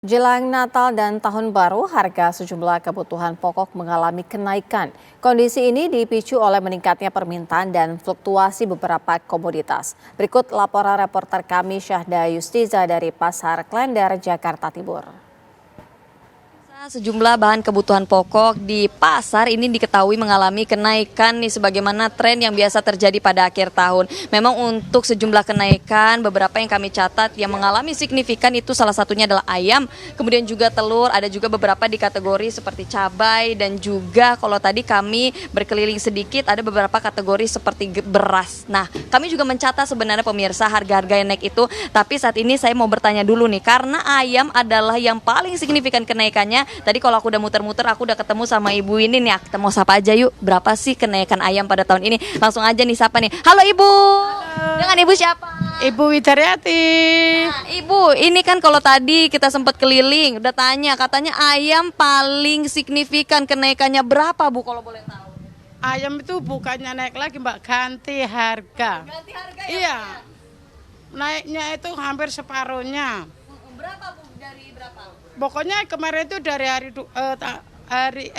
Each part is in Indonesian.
Jelang Natal dan Tahun Baru, harga sejumlah kebutuhan pokok mengalami kenaikan. Kondisi ini dipicu oleh meningkatnya permintaan dan fluktuasi beberapa komoditas. Berikut laporan reporter kami Syahda Yustiza dari Pasar Klender, Jakarta Timur. Sejumlah bahan kebutuhan pokok di pasar ini diketahui mengalami kenaikan nih sebagaimana tren yang biasa terjadi pada akhir tahun. Memang untuk sejumlah kenaikan beberapa yang kami catat yang mengalami signifikan itu salah satunya adalah ayam, kemudian juga telur, ada juga beberapa di kategori seperti cabai dan juga kalau tadi kami berkeliling sedikit ada beberapa kategori seperti beras. Nah, kami juga mencatat sebenarnya pemirsa harga-harga yang naik itu, tapi saat ini saya mau bertanya dulu nih karena ayam adalah yang paling signifikan kenaikannya. Tadi kalau aku udah muter-muter, aku udah ketemu sama ibu ini nih. Kita mau sapa aja yuk, berapa sih kenaikan ayam pada tahun ini? Langsung aja nih sapa nih. Halo ibu. Halo. Dengan ibu siapa? Ibu Widaryati. Nah, ibu, ini kan kalau tadi kita sempat keliling, udah tanya, katanya ayam paling signifikan kenaikannya berapa bu kalau boleh tahu? Ayam itu bukannya naik lagi mbak, ganti harga. Ganti harga ya? Iya. Naiknya itu hampir separuhnya. Berapa bu, dari berapa? Pokoknya kemarin itu dari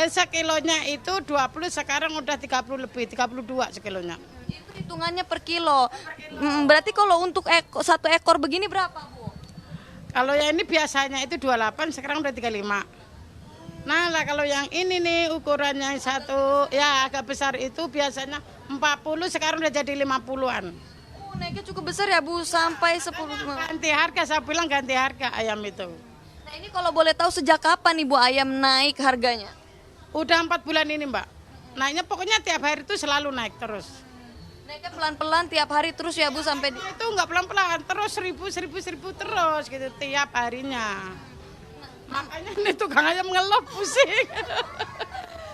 sekilonya itu 20, sekarang udah 30 lebih, 32 sekilonya. Itu hitungannya per kilo. Berarti kalau untuk satu ekor begini berapa bu? Kalau yang ini biasanya itu 28, sekarang udah 35. Nah lah kalau yang ini nih ukurannya satu ya agak besar itu biasanya 40, sekarang udah jadi 50-an. Naiknya cukup besar ya bu, sampai 10. Ganti harga, saya bilang ganti harga ayam itu. Nah ini kalau boleh tahu sejak kapan ibu ayam naik harganya? Udah 4 bulan ini mbak. Naiknya pokoknya tiap hari itu selalu naik terus. Naiknya pelan-pelan tiap hari terus ya bu sampai Itu nggak pelan-pelan, terus 1000 terus gitu tiap harinya. Makanya ini tukang ayam ngeluh pusing.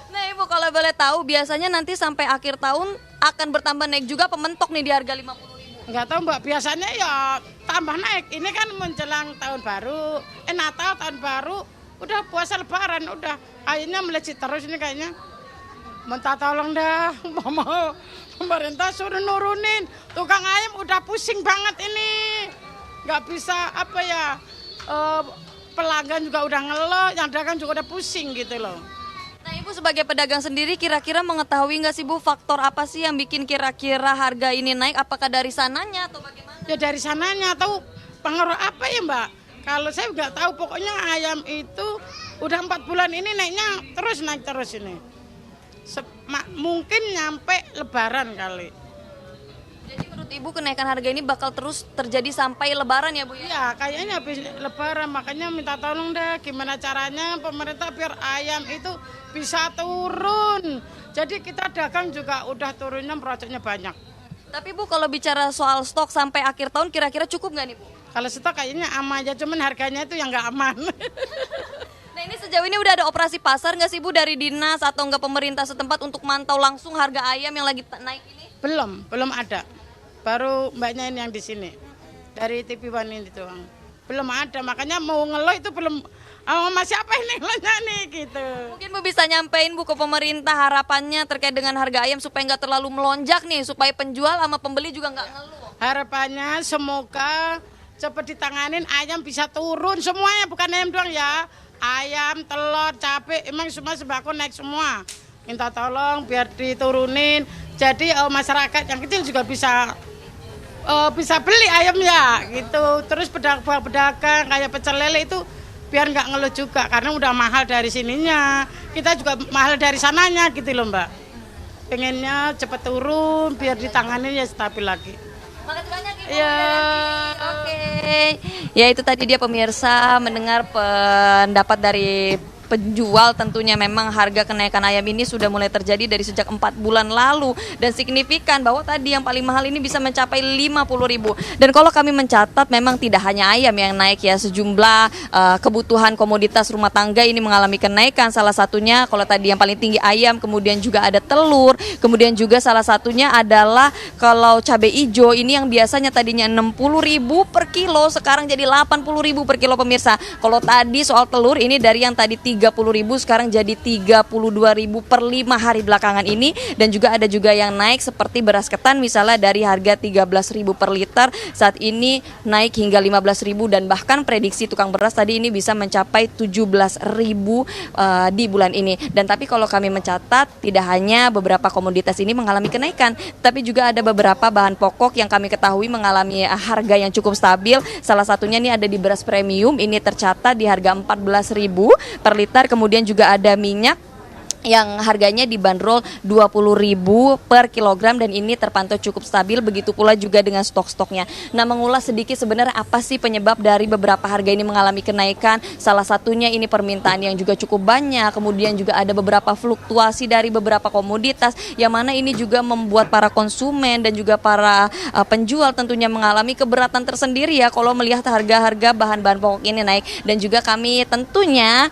Nah ibu kalau boleh tahu biasanya nanti sampai akhir tahun akan bertambah naik juga pementok nih di harga 50.000. Nggak tahu mbak, biasanya ya tambah naik. Ini kan menjelang tahun baru, Natal, tahun baru, udah puasa lebaran, udah ayamnya melejit terus ini kayaknya. Minta tolong dah, mau pemerintah suruh nurunin. Tukang ayam udah pusing banget ini. Nggak bisa apa ya, pelanggan juga udah ngeluh, yang dagang juga udah pusing gitu loh. Nah ibu sebagai pedagang sendiri kira-kira mengetahui nggak sih bu faktor apa sih yang bikin kira-kira harga ini naik? Apakah dari sananya atau bagaimana? Ya dari sananya, tahu pengaruh apa ya mbak? Kalau saya nggak tahu, pokoknya ayam itu udah 4 bulan ini naiknya terus naik terus ini. Mungkin nyampe lebaran kali. Jadi menurut ibu kenaikan harga ini bakal terus terjadi sampai lebaran ya bu ya? Iya kayaknya habis lebaran, makanya minta tolong deh gimana caranya pemerintah biar ayam itu bisa turun. Jadi kita dagang juga udah turunnya prosesnya banyak. Tapi bu kalau bicara soal stok sampai akhir tahun kira-kira cukup nggak nih bu? Kalau stok kayaknya aman aja, cuman harganya itu yang nggak aman. Nah ini sejauh ini udah ada operasi pasar nggak sih bu dari dinas atau enggak pemerintah setempat untuk mantau langsung harga ayam yang lagi naik ini? Belum ada. Baru mbaknya ini yang di sini. Dari TV One ini doang. Belum ada, makanya mau ngeluh itu belum. Oh, masih apa ini ngeluhnya nih gitu. Mungkin bu bisa nyampein bu ke pemerintah harapannya terkait dengan harga ayam supaya nggak terlalu melonjak nih, supaya penjual sama pembeli juga nggak ngeluh. Harapannya semoga cepat ditanganin, ayam bisa turun semuanya, bukan ayam doang ya. Ayam, telur, cabai, emang semua sembako naik semua. Minta tolong biar diturunin. Jadi masyarakat yang kecil juga bisa beli ayam ya gitu. Terus pedagang kayak pecel lele itu biar nggak ngeluh juga karena udah mahal dari sininya. Kita juga mahal dari sananya gitu loh mbak. Pengennya cepet turun biar ditanganin ya stabil lagi. Makasih banyak ibu. Ya. Oke. Ya itu tadi dia pemirsa mendengar pendapat dari penjual. Tentunya memang harga kenaikan ayam ini sudah mulai terjadi dari sejak 4 bulan lalu dan signifikan bahwa tadi yang paling mahal ini bisa mencapai 50.000. Dan kalau kami mencatat memang tidak hanya ayam yang naik ya, sejumlah kebutuhan komoditas rumah tangga ini mengalami kenaikan. Salah satunya kalau tadi yang paling tinggi ayam, kemudian juga ada telur, kemudian juga salah satunya adalah kalau cabai hijau ini yang biasanya tadinya 60.000 per kilo sekarang jadi 80.000 per kilo pemirsa. Kalau tadi soal telur ini dari yang tadi 30.000 sekarang jadi 32.000 per 5 hari belakangan ini, dan juga ada juga yang naik seperti beras ketan misalnya dari harga 13.000 per liter saat ini naik hingga 15.000, dan bahkan prediksi tukang beras tadi ini bisa mencapai 17.000 di bulan ini. Dan tapi kalau kami mencatat tidak hanya beberapa komoditas ini mengalami kenaikan, tapi juga ada beberapa bahan pokok yang kami ketahui mengalami harga yang cukup stabil. Salah satunya ini ada di beras premium, ini tercatat di harga 14.000 per liter. Kemudian juga ada minyak yang harganya dibanderol 20.000 per kilogram, dan ini terpantau cukup stabil, begitu pula juga dengan stok-stoknya. Nah, mengulas sedikit sebenarnya apa sih penyebab dari beberapa harga ini mengalami kenaikan. Salah satunya ini permintaan yang juga cukup banyak, kemudian juga ada beberapa fluktuasi dari beberapa komoditas, yang mana ini juga membuat para konsumen dan juga para penjual tentunya mengalami keberatan tersendiri ya kalau melihat harga-harga bahan-bahan pokok ini naik. Dan juga kami tentunya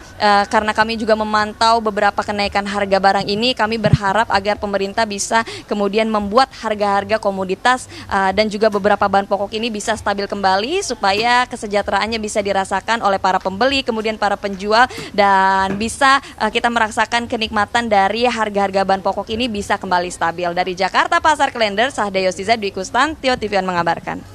karena kami juga memantau beberapa kenaikan harga barang ini, kami berharap agar pemerintah bisa kemudian membuat harga-harga komoditas dan juga beberapa bahan pokok ini bisa stabil kembali supaya kesejahteraannya bisa dirasakan oleh para pembeli, kemudian para penjual, dan bisa kita merasakan kenikmatan dari harga-harga bahan pokok ini bisa kembali stabil. Dari Jakarta Pasar Klender, Sahda Yosiza Dwi Kustantio, TV One mengabarkan.